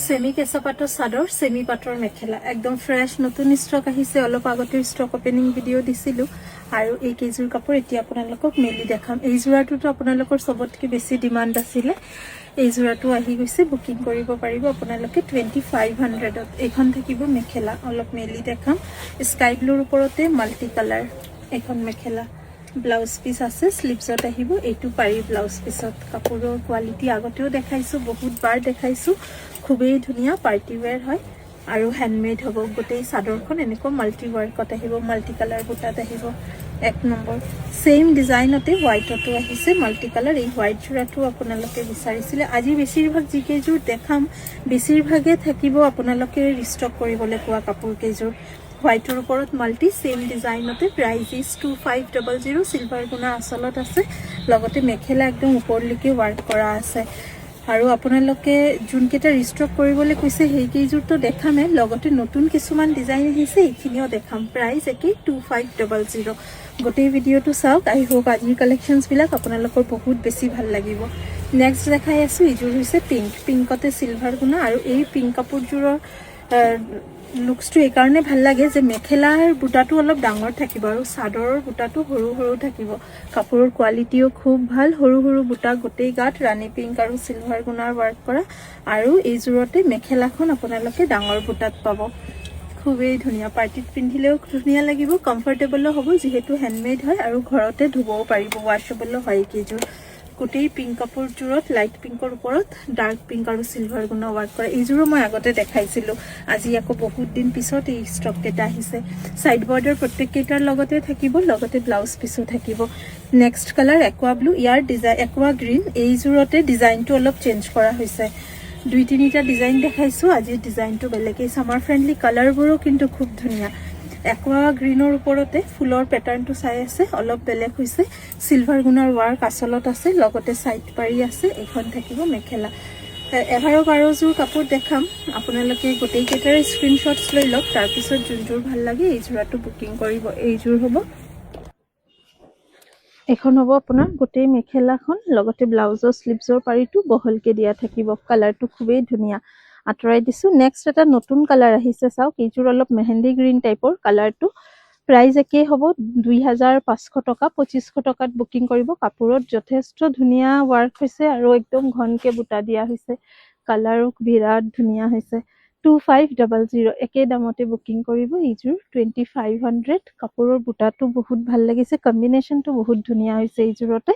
Semi কেঁচা পাটৰ চাদৰ সেমি পাটৰ মেখেলা একদম ফ্ৰেছ নতুন ষ্টক আহিছে অলপ আগতে ষ্টক ওপেনিং ভিডিও দিছিলো আৰু এই কেইজোৰ কাপোৰ এতিয়া আপোনালোকক মেলি দেখাম এই জোৰাটোতো আপোনালোকৰ সবতকে বেছি ডিমান্ড আছিল এই জোৰাটো আহি গৈছে বুকিং কৰিব পাৰিব আপোনালোকে 2500 ত এখন থাকিব মেখেলা অলপ মেলি দেখাম স্কাই ব্লুৰ ওপৰতে মাল্টি কালাৰ এখন মেখেলা ব্লাউজ পিস আছে স্লিভছত আহিব এইটো পাৰি ব্লাউজ পিছত কাপোৰৰ কোৱালিটি আগতেও দেখাইছো বহুত বাৰ দেখাইছো খুবেই ধুনিয়া পাৰ্টি ওয়্যাৰ হয় আৰু হ্যান্ডমেড হ'ব গোটেই চাদৰখন এনেকৈ মাল্টি ওয়াৰ্কত আহিব মাল্টি কালাৰ বুটাত আহিব এক নম্বৰ সেম ডিজাইনতে হোৱাইটটো আহিছে মাল্টি কালাৰ এই হোৱাইট জোৰাটো আপোনালোকে বিচাৰিছিলে আজি বেছিভাগ জিকেজোৰ দেখাম বেছিভাগে থাকিব আপোনালোকে ৰিষ্টক কৰিবলৈ কোৱা কাপোৰ কেজোৰ হোৱাইটৰ ওপৰত multi same ডিজাইনতে price is 2500 silver গুণা আচলত আছে লগতে মেখেলা একদম ওপৰলৈকে ওয়াৰ্ক কৰা আছে আৰু আপোনালোকে জুনকেটা ৰিষ্টক কৰিবলৈ কৈছে হেই কেইজোৰটো দেখামে লগতে নতুন কিছুমান ডিজাইন আহিছে এইখিনিও দেখাম প্ৰাইস একে 2500 গোটেই ভিডিওটো চাওক আই হোপ আজিৰ কালেকশনছ বিলাক আপোনালোকৰ বহুত বেছি ভাল লাগিব নেক্সট দেখাই আছো ইজোৰ হৈছে পিংকতে সিলভাৰ গুণা আৰু এই পিংক কাপোৰজোৰৰ লুকসটো এই কাৰণে ভাল লাগে যে মেখেলাৰ বুটাটো অলপ ডাঙৰ থাকিব আৰু চাদৰৰ বুটাটো সৰু সৰু থাকিব কাপোৰৰ কোৱালিটিও খুব ভাল সৰু সৰু বুটা গোটেই গাত ৰাণী পিংক আৰু সিলভাৰ গুণাৰ ওয়াৰ্ক কৰা আৰু এই জোৰতে মেখেলাখন আপোনালোকে ডাঙৰ বুটাত পাব খুবেই ধুনিয়া পাৰ্টিত পিন্ধিলেও ধুনিয়া লাগিব কমফৰ্টেবলও হ'ব যেহেতু হ্যান্ডমেড হয় আৰু ঘৰতে ধুবও পাৰিব ওয়াশেবলও হয় কেজোৰ গোটেই পিংক কাপোৰজোৰত লাইট পিংকৰ ওপৰত ডাৰ্ক পিংক আৰু সিলভাৰ গুণা ওয়াৰ্ক কৰা এইজোৰো মই আগতে দেখাইছিলো আজি আকৌ বহুত দিন পিছত এই ষ্টক কেটা আহিছে সাইড বৰ্ডাৰ প্ৰত্যেক কেটাৰ লগতে থাকিব লগতে ব্লাউজ পিসও থাকিব নেক্সট কালাৰ একুয়া ব্লু ইয়াৰ ডিজাইন একুয়া গ্ৰীন এইজোৰতে ডিজাইনটো অলপ চেঞ্জ কৰা হৈছে দুই তিনিটা ডিজাইন দেখাইছো আজি ডিজাইনটো বেলেগে সামাৰ ফ্ৰেন্ডলি কালাৰবোৰো কিন্তু খুব ধুনিয়া একুয়া গ্ৰীনৰ ওপৰতে ফুলৰ প্যাটাৰ্নটো চাই আছে অলপ বেলেগ হৈছে সিলভাৰ গুণাৰ ওয়াৰ্ক আচলত আছে লগতে সাইড পাৰি আছে এখন থাকিব মেখেলা 11-12 জোৰ কাপোৰ দেখাম আপোনালোকে গোটেই কেটাৰ স্ক্ৰিনশ্বটছ লৈ লওক তাৰ পিছত যোনজোৰ ভাল লাগে এই জোৰাটো বুকিং কৰিব এই জোৰ হ'ব এখন হ'ব আপোনাৰ গোটেই মেখেলাখন লগতে ব্লাউজৰ স্লিভছৰ পাৰিটো বহলকে দিয়া থাকিব কালাৰটো খুবেই ধুনিয়া আতৰাই দিছো নেক্সট এটা নতুন কালাৰ আহিছে চাওক এইজোৰ অলপ মেহেন্দি গ্ৰীন টাইপৰ কালাৰটো প্ৰাইস একে হ'ব 2500 টকা 2500 টকাত বুকিং কৰিব কাপোৰত যথেষ্ট ধুনিয়া ওয়াৰ্ক হৈছে আৰু একদম ঘনকে বুটা দিয়া হৈছে কালাৰো বিৰাট ধুনিয়া হৈছে 2500 একে দামতে বুকিং কৰিব এইজোৰ 2500 কাপোৰৰ বুটাটো বহুত ভাল লাগিছে কম্বিনেশনটো বহুত ধুনিয়া হৈছে এইজোৰতে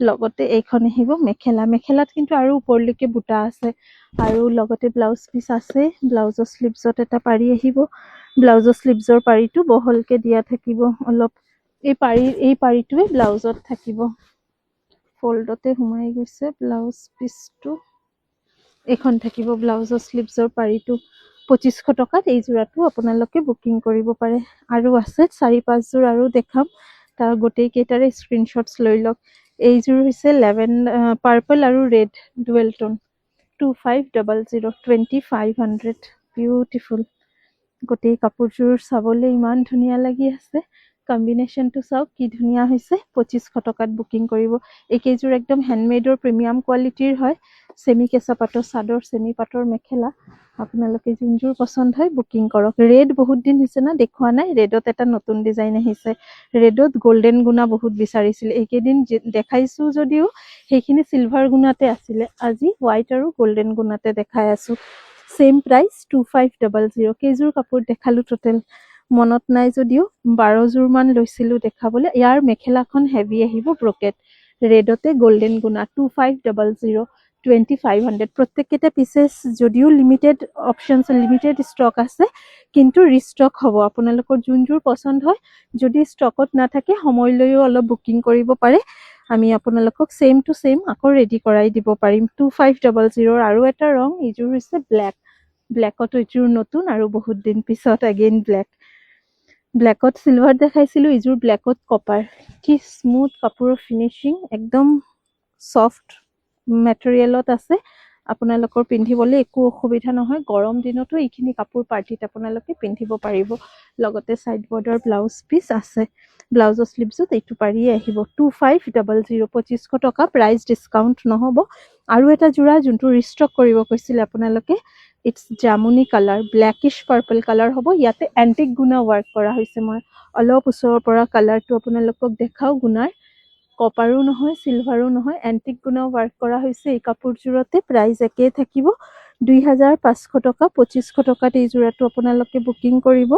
লগতে এইখন আহিব মেখেলাত কিন্তু আৰু ওপৰলৈকে বুটা আছে আৰু লগতে ব্লাউজ পিস আছে ব্লাউজৰ স্লিভছত এটা পাৰি আহিব ব্লাউজৰ স্লিভছৰ পাৰিটো বহলকে দিয়া থাকিব অলপ এই পাৰিটোৱে ব্লাউজত থাকিব ফোল্ডতে সোমাই গৈছে ব্লাউজ পিসটো এখন থাকিব ব্লাউজৰ স্লিভছৰ পাৰিটো 2500 টকাত এই জোৰাটো আপোনালোকে বুকিং কৰিব পাৰে আৰু আছে 4-5 জোৰ আৰু দেখাম তাৰ গোটেই কেটাৰে স্ক্ৰিনশ্বটছ লৈ লওক এই জোৰ হৈছে পাৰ্পল আৰু ৰেড ডুৱেল টোন 2500 বিউটিফুল গোটেই কাপোৰজোৰ চাবলৈ ইমান ধুনিয়া লাগি আছে কম্বিনেশনটো চাওক কি ধুনিয়া হৈছে 2500 টকাত বুকিং কৰিব এইকেইজোৰ একদম হ্যান্ডমেডৰ প্ৰিমিয়াম কোৱালিটিৰ হয় সেমি কেঁচা পাটৰ চাদৰ সেমি পাটৰ মেখেলা আপোনালোকে যোনজোৰ পছন্দ হয় বুকিং কৰক ৰেড বহুত দিন হৈছে না দেখুৱা নাই ৰেডত এটা নতুন ডিজাইন আহিছে ৰেডত গোল্ডেন গুণা বহুত বিচাৰিছিল এইকেইদিন দেখাইছো যদিও সেইখিনি সিলভাৰ গুণাতে আছিল আজি হোৱাইট আৰু গোল্ডেন গুণাতে দেখাই আছো সেম প্ৰাইস 2500 কেজোৰ কাপোৰ দেখালো টোটেল মনত নাই যদিও 12 জোৰ মান লৈছিলো দেখাবলৈ ইয়াৰ মেখেলাখন হেভি আহিব ব্ৰকেট ৰেডতে গোল্ডেন গুণা 2500 প্ৰত্যেক কেটা পিসেস যদিও লিমিটেড অপশনস লিমিটেড ষ্টক আছে কিন্তু ৰিষ্টক হ'ব আপোনালোকৰ যোনজোৰ পছন্দ হয় যদি ষ্টকত নাথাকে সময় লৈও অলপ বুকিং কৰিব পাৰে আমি আপোনালোকক সেম টু সেম আকৌ ৰেডি কৰাই দিব পাৰিম 2500 আৰু এটা ৰং ইজোৰ হৈছে ব্ল্যাকত ইজোৰ নতুন আৰু বহুত দিন পিছত अगेन ব্ল্যাকত সিলভাৰ দেখাইছিলো ইজোৰ ব্ল্যাকত কপাৰ কি স্মুথ কাপোৰৰ ফিনিশিং একদম সফট মেটেৰিয়েলত আছে আপোনালোকৰ পিন্ধিবলৈ একো অসুবিধা নহয় গৰম দিনতো এইখিনি কাপোৰ পাৰ্টিত আপোনালোকে পিন্ধিব পাৰিব লগতে সাইড বৰ্ডাৰ ব্লাউজ পিস আছে ব্লাউজৰ স্লিভছত এইটো পাৰি আহিব 2500 টকা প্ৰাইস ডিসকাউন্ট নহব আৰু এটা জোৰা যোনটো ৰিষ্টক কৰিব কৈছিল আপোনালোকে it's jamuni colour, ব্লেকিছ purple colour হ'ব। ইয়াতে এণ্টিক গুণা ৱৰ্ক কৰা হৈছে। মই অলপ ওচৰৰ পৰা কালাৰটো আপোনালোকক দেখাওঁ। গুণাৰ কপাৰো নহয়, চিলভাৰো নহয়, এণ্টিক গুণা ৱৰ্ক কৰা হৈছে। এই কাপোৰযোৰতে প্ৰাইচ একেই থাকিব, 2500 টকা। 2500 টকাত এই যোৰাটো আপোনালোকে বুকিং কৰিব।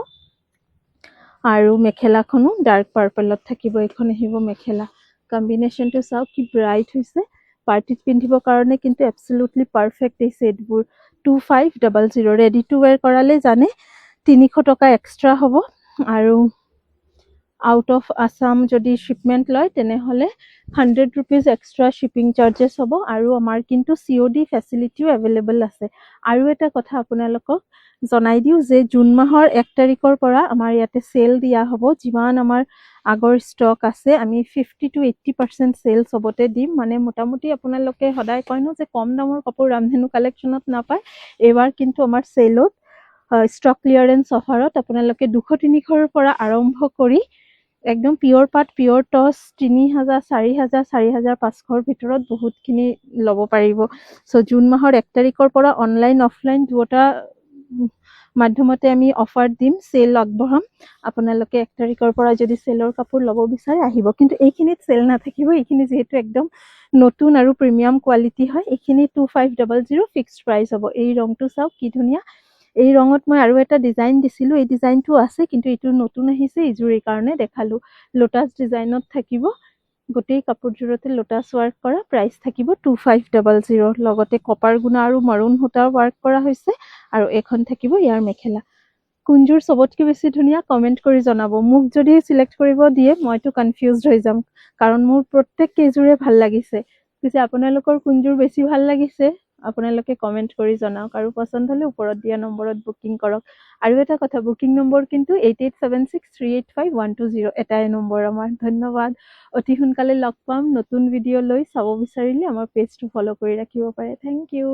আৰু মেখেলাখনো ডাৰ্ক পাৰ্পলত থাকিব। এইখন আহিব মেখেলা। কম্বিনেশ্যনটো চাওক কি ব্ৰাইট হৈছে। পাৰ্টিত পিন্ধিবৰ কাৰণে কিন্তু এবছলুটলি পাৰফেক্ট এই ছেটবোৰ। 2500 ৰেডি টু ৱেৰ কৰালে জানে 300 টকা এক্সট্ৰা হ'ব। আৰু আউট অফ আছাম যদি শ্বিপমেণ্ট লয় তেনেহ'লে 100 ৰুপিজ এক্সট্ৰা শ্বিপিং চাৰ্জেছ হ'ব। আৰু আমাৰ কিন্তু COD ফেচিলিটিও এভেইলেবল আছে। আৰু এটা কথা আপোনালোকক জনাই দিওঁ যে জুন মাহৰ 1 তাৰিখৰ পৰা আমাৰ ইয়াতে চেল দিয়া হ'ব। যিমান আমাৰ আগৰ ষ্টক আছে আমি 50 to 80% চেল চবতে দিম। মানে মোটামুটি আপোনালোকে সদায় কয় ন যে কম দামৰ কাপোৰ ৰামধেনু কালেকশ্যনত নাপায়। এইবাৰ কিন্তু আমাৰ চেলত ষ্টক ক্লিয়াৰেন্স অফাৰত আপোনালোকে 200-300ৰ পৰা আৰম্ভ কৰি একদম পিয়ৰ পাট, পিয়ৰ টচ 3000, 4000, 4500ৰ ভিতৰত বহুতখিনি ল'ব পাৰিব। চ' জুন মাহৰ 1 তাৰিখৰ পৰা অনলাইন অফলাইন দুয়োটা মাধ্যমতে আমি অফাৰ দিম, চেল আগবঢ়াম। আপোনালোকে 1 তাৰিখৰ পৰা যদি চেলৰ কাপোৰ ল'ব বিচাৰে আহিব। কিন্তু এইখিনিত চেল নাথাকিব। এইখিনি যিহেতু একদম নতুন আৰু প্ৰিমিয়াম কোৱালিটি হয়, এইখিনি 2500 ফিক্সড প্ৰাইচ হ'ব। এই ৰংটো চাওক কি ধুনীয়া। এই ৰঙত মই আৰু এটা ডিজাইন দিছিলোঁ। এই ডিজাইনটো আছে কিন্তু এইটো নতুন আহিছে, এইযোৰ এই কাৰণে দেখালোঁ। লোটাছ ডিজাইনত থাকিব। গোটেই কাপোৰযোৰতে লোটাছ ৱাৰ্ক কৰা। প্ৰাইচ থাকিব 2500। লগতে কপাৰ গুণা আৰু মাৰুণ সূতাৰ ৱাৰ্ক কৰা হৈছে। আৰু এখন থাকিব ইয়াৰ মেখেলা। কোনযোৰ চবতকৈ বেছি ধুনীয়া কমেণ্ট কৰি জনাব। মোক যদি চিলেক্ট কৰিব দিয়ে মইতো কনফিউজড হৈ যাম, কাৰণ মোৰ প্ৰত্যেক কেইযোৰে ভাল লাগিছে। পিছে আপোনালোকৰ কোনযোৰ বেছি ভাল লাগিছে আপোনালোকে কমেণ্ট কৰি জনাওক। আৰু পচন্দ হ'লে ওপৰত দিয়া নম্বৰত বুকিং কৰক। আৰু এটা কথা, বুকিং নম্বৰ কিন্তু 8876385120 এটাই নম্বৰ আমাৰ। ধন্যবাদ। অতি সোনকালে লগ পাম নতুন ভিডিঅ' লৈ। চাব বিচাৰিলে আমাৰ পেজটো ফ'ল' কৰি ৰাখিব পাৰে। Thank U.